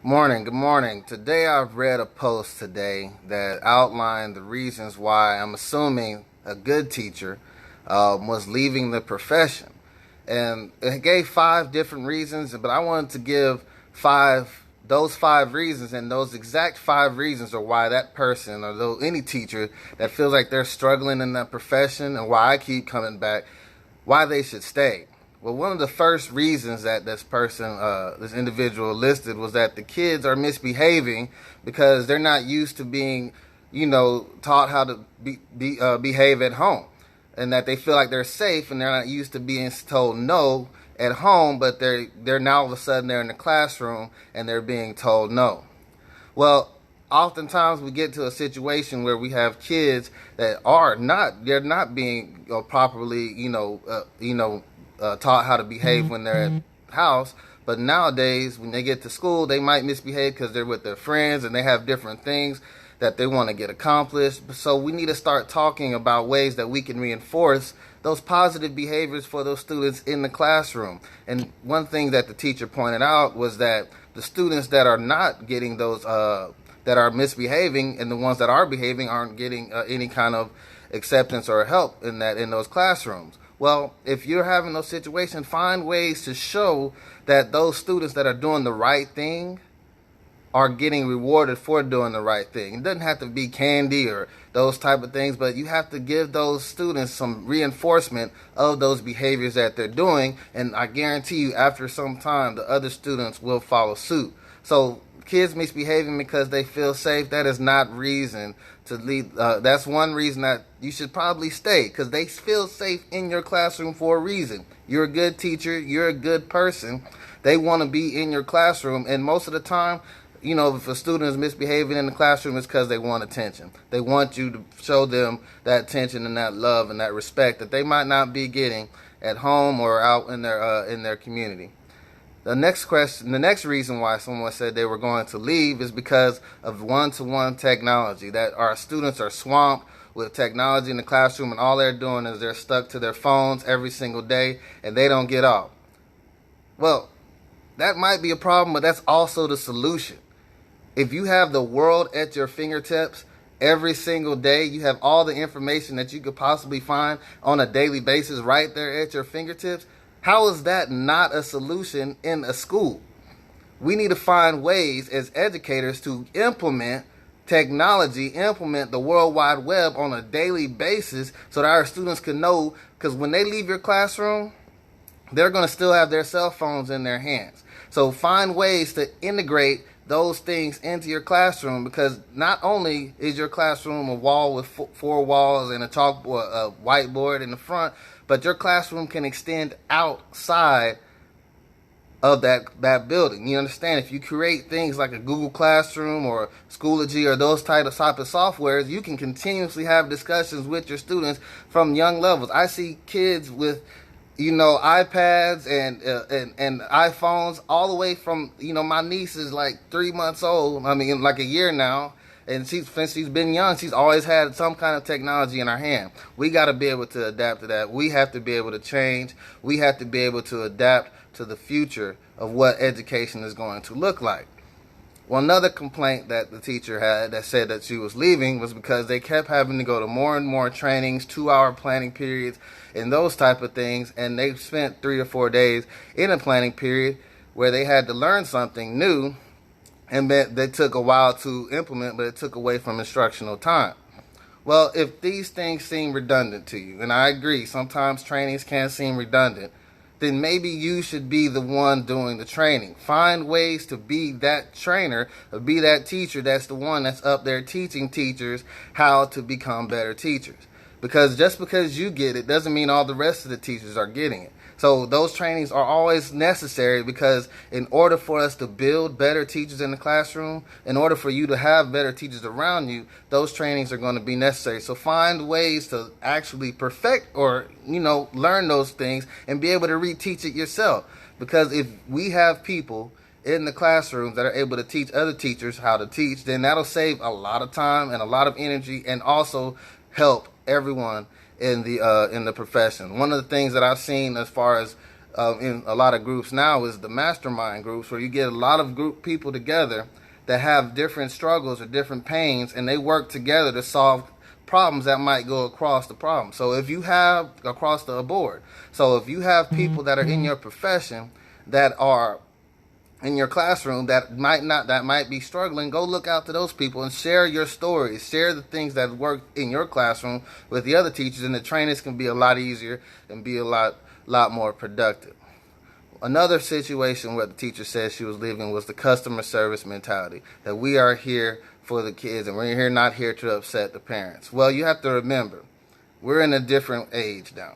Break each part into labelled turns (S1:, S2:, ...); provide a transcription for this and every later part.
S1: Morning, good morning. Today I've read a post today that outlined the reasons why I'm assuming a good teacher was leaving the profession. And it gave five different reasons, but I wanted to give those five reasons, and those exact five reasons are why that person or any teacher that feels like they're struggling in that profession and why I keep coming back, why they should stay. Well, one of the first reasons that this individual listed was that the kids are misbehaving because they're not used to being, taught how to behave at home, and that they feel like they're safe and they're not used to being told no at home, but they're now all of a sudden they're in the classroom and they're being told no. Well, oftentimes we get to a situation where we have kids that they're not being properly, taught how to behave when they're at house. But nowadays, when they get to school, they might misbehave because they're with their friends and they have different things that they want to get accomplished. So we need to start talking about ways that we can reinforce those positive behaviors for those students in the classroom. And one thing that the teacher pointed out was that the students that are not getting those, that are misbehaving, and the ones that are behaving aren't getting any kind of acceptance or help in those classrooms. Well, if you're having those situations, find ways to show that those students that are doing the right thing are getting rewarded for doing the right thing. It doesn't have to be candy or those type of things, but you have to give those students some reinforcement of those behaviors that they're doing, and I guarantee you after some time the other students will follow suit. So kids misbehaving because they feel safe, that is not reason to leave. That's one reason that you should probably stay, because they feel safe in your classroom for a reason. You're a good teacher, you're a good person. They want to be in your classroom, and most of the time, if a student is misbehaving in the classroom, it's because they want attention. They want you to show them that attention and that love and that respect that they might not be getting at home or out in their community. The next reason why someone said they were going to leave is because of one-to-one technology, that our students are swamped with technology in the classroom, and all they're doing is they're stuck to their phones every single day and they don't get off. Well, that might be a problem, but that's also the solution. If you have the world at your fingertips every single day, you have all the information that you could possibly find on a daily basis right there at your fingertips. How is that not a solution in a school? We need to find ways as educators to implement technology, implement the World Wide Web on a daily basis so that our students can know, because when they leave your classroom, they're going to still have their cell phones in their hands. So find ways to integrate those things into your classroom, because not only is your classroom a wall with four walls and a chalkboard, a whiteboard in the front, but your classroom can extend outside of that building. You understand? If you create things like a Google Classroom or Schoology or those type of softwares, you can continuously have discussions with your students from young levels. I see kids with iPads and iPhones all the way from, my niece is like 3 months old. I mean, like a year now. And since she's been young, she's always had some kind of technology in her hand. We got to be able to adapt to that. We have to be able to change. We have to be able to adapt to the future of what education is going to look like. Well, another complaint that the teacher had that said that she was leaving was because they kept having to go to more and more trainings, 2-hour planning periods, and those type of things. And they spent 3 or 4 days in a planning period where they had to learn something new, and that they took a while to implement, but it took away from instructional time. Well, if these things seem redundant to you, and I agree, sometimes trainings can seem redundant, then maybe you should be the one doing the training. Find ways to be that trainer or be that teacher that's the one that's up there teaching teachers how to become better teachers. Because just because you get it doesn't mean all the rest of the teachers are getting it. So those trainings are always necessary, because in order for us to build better teachers in the classroom, in order for you to have better teachers around you, those trainings are going to be necessary. So find ways to actually perfect or, learn those things and be able to reteach it yourself. Because if we have people in the classrooms that are able to teach other teachers how to teach, then that'll save a lot of time and a lot of energy, and also help everyone in the profession. One of the things that I've seen as far as in a lot of groups now is the mastermind groups, where you get a lot of group people together that have different struggles or different pains, and they work together to solve problems that might go across the problem. So if you have across the board, so if you have people that are in your profession that are in your classroom that might be struggling, go look out to those people and share your stories, share the things that work in your classroom with the other teachers, and the trainings can be a lot easier and be a lot more productive. Another situation where the teacher said she was leaving was the customer service mentality, that we are here for the kids and we're not here to upset the parents. Well, you have to remember, we're in a different age now.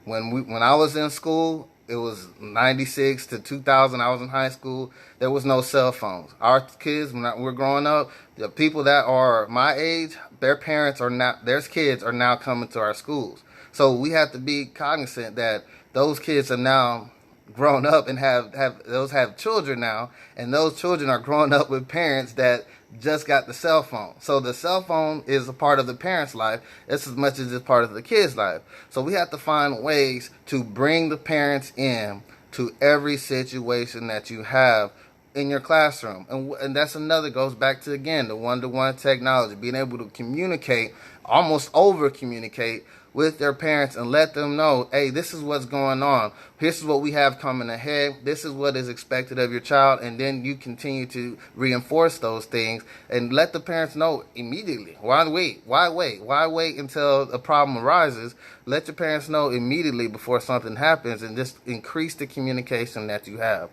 S1: When I was in school, it was 96 to 2000. I was in high school. There was no cell phones. Our kids, when we're growing up, the people that are my age, their kids are now coming to our schools. So we have to be cognizant that those kids are now grown up and have children now, and those children are growing up with parents that just got the cell phone. So the cell phone is a part of the parent's life just as much as it's part of the kid's life. So we have to find ways to bring the parents in to every situation that you have in your classroom. And that's another, goes back to, again, the one-to-one technology, being able to communicate, almost over-communicate with their parents and let them know, hey, this is what's going on. This is what we have coming ahead. This is what is expected of your child. And then you continue to reinforce those things and let the parents know immediately. Why wait? Why wait until a problem arises? Let your parents know immediately before something happens, and just increase the communication that you have.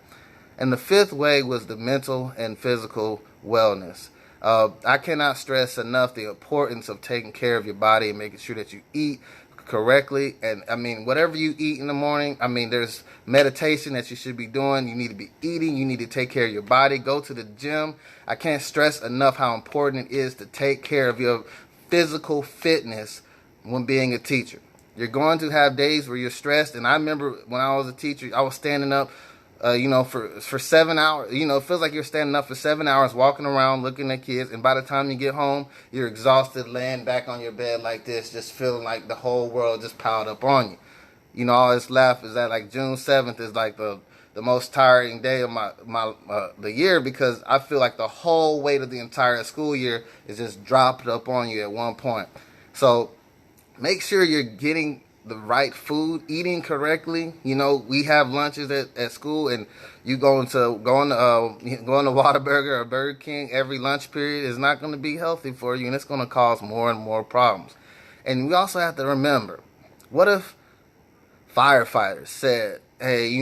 S1: And the fifth way was the mental and physical wellness. I cannot stress enough the importance of taking care of your body and making sure that you eat correctly. And I mean, whatever you eat in the morning, I mean, there's meditation that you should be doing. You need to be eating. You need to take care of your body. Go to the gym. I can't stress enough how important it is to take care of your physical fitness when being a teacher. You're going to have days where you're stressed. And I remember when I was a teacher, I was standing up for 7 hours. It feels like you're standing up for 7 hours, walking around, looking at kids, and by the time you get home, you're exhausted, laying back on your bed like this, just feeling like the whole world just piled up on you. I always laugh is that like June 7th is like the most tiring day of the year, because I feel like the whole weight of the entire school year is just dropped up on you at one point. So make sure you're getting the right food, eating correctly. We have lunches at school, and you going to Whataburger or Burger King every lunch period is not going to be healthy for you, and it's going to cause more and more problems. And we also have to remember, what if firefighters said, hey,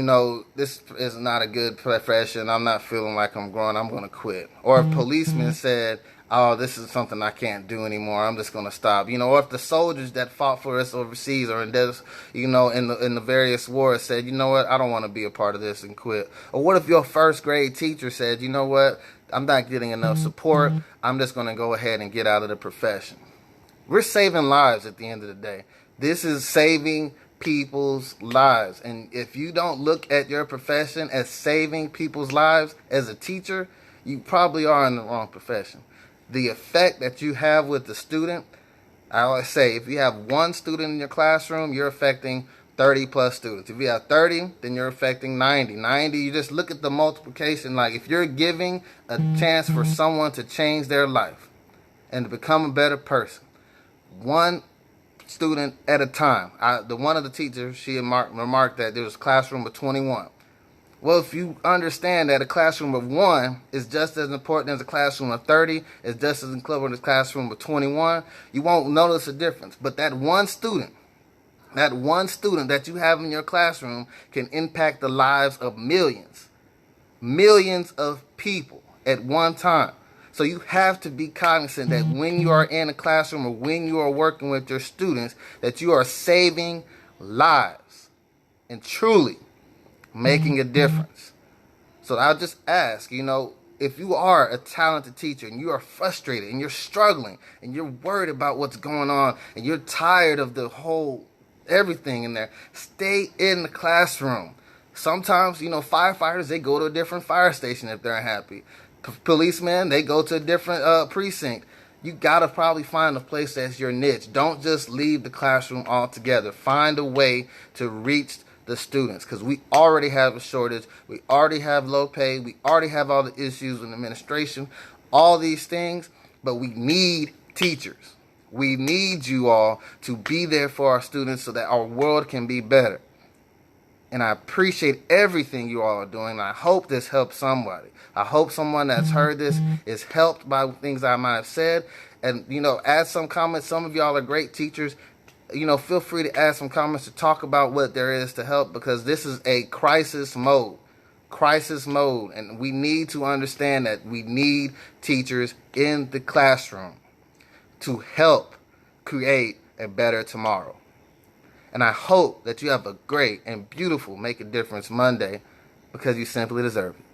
S1: this is not a good profession, I'm not feeling like I'm growing, I'm going to quit. Or if policemen said, oh, this is something I can't do anymore, I'm just going to stop. Or if the soldiers that fought for us overseas or in the various wars said, you know what, I don't want to be a part of this, and quit. Or what if your first grade teacher said, you know what, I'm not getting enough support, I'm just going to go ahead and get out of the profession. We're saving lives at the end of the day. This is saving people's lives. And if you don't look at your profession as saving people's lives as a teacher, you probably are in the wrong profession. The effect that you have with the student, I always say, if you have one student in your classroom, you're affecting 30 plus students. If you have 30, then you're affecting 90. 90, you just look at the multiplication. Like, if you're giving a chance for someone to change their life and to become a better person, one student at a time. One of the teachers, she remarked that there was a classroom of 21. Well, if you understand that a classroom of 1 is just as important as a classroom of 30, is just as important as a classroom of 21, you won't notice a difference. But that one student that you have in your classroom can impact the lives of millions of people at one time. So you have to be cognizant that when you are in a classroom or when you are working with your students, that you are saving lives and truly making a difference. So I'll just ask, if you are a talented teacher and you are frustrated and you're struggling and you're worried about what's going on and you're tired of the whole everything in there, stay in the classroom. Sometimes, firefighters, they go to a different fire station if they're unhappy. Policemen, they go to a different precinct. You gotta probably find a place that's your niche. Don't just leave the classroom altogether. Find a way to reach the students, because we already have a shortage. We already have low pay. We already have all the issues with administration, all these things, but we need teachers. We need you all to be there for our students so that our world can be better. And I appreciate everything you all are doing. And I hope this helps somebody. I hope someone that's heard this is helped by things I might have said. And, add some comments. Some of y'all are great teachers. Feel free to add some comments to talk about what there is to help, because this is a crisis mode. Crisis mode. And we need to understand that we need teachers in the classroom to help create a better tomorrow. And I hope that you have a great and beautiful Make a Difference Monday, because you simply deserve it.